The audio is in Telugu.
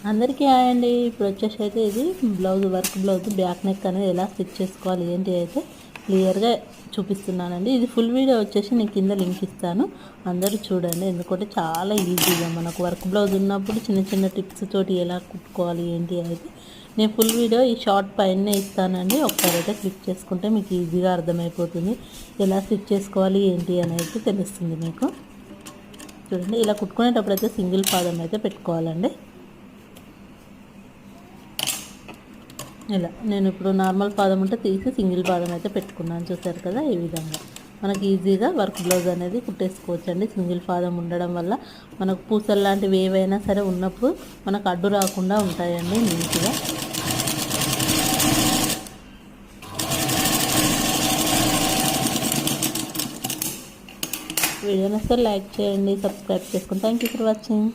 అందరికీ హాయ్ అండి. ఇప్పుడు వచ్చేసి అయితే ఇది blouse work blouse back neck అనేది ఎలా స్టిచ్ చేసుకోవాలి ఏంటి అయితే క్లియర్గా చూపిస్తున్నానండి. ఇది ఫుల్ వీడియో వచ్చేసి నేను కింద లింక్ ఇస్తాను, అందరూ చూడండి. ఎందుకంటే చాలా ఈజీగా మనకు వర్క్ బ్లౌజ్ ఉన్నప్పుడు చిన్న చిన్న టిప్స్ తోటి ఎలా కుట్టుకోవాలి ఏంటి అయితే నేను ఫుల్ వీడియో ఈ షార్ట్ పైనే ఇస్తానండి. ఒకసారి అయితే క్లిక్ చేసుకుంటే మీకు ఈజీగా అర్థమైపోతుంది ఎలా స్టిచ్ చేసుకోవాలి ఏంటి అనేది తెలుస్తుంది మీకు. చూడండి, ఇలా కుట్టుకునేటప్పుడు అయితే సింగిల్ పాదం అయితే పెట్టుకోవాలండి. ఇలా నేను ఇప్పుడు నార్మల్ పాదం ఉంటే తీసి సింగిల్ పాదం అయితే పెట్టుకున్నాను, చూసారు కదా. ఈ విధంగా మనకి ఈజీగా వర్క్ బ్లౌజ్ అనేది కుట్టేసుకోవచ్చు అండి. సింగిల్ పాదం ఉండడం వల్ల మనకు పూసలు లాంటివి ఏవైనా సరే ఉన్నప్పుడు మనకు అడ్డు రాకుండా ఉంటాయండి నీట్గా. వీడియోని వస్తే లైక్ చేయండి, సబ్స్క్రైబ్ చేసుకోండి. Thank you for watching.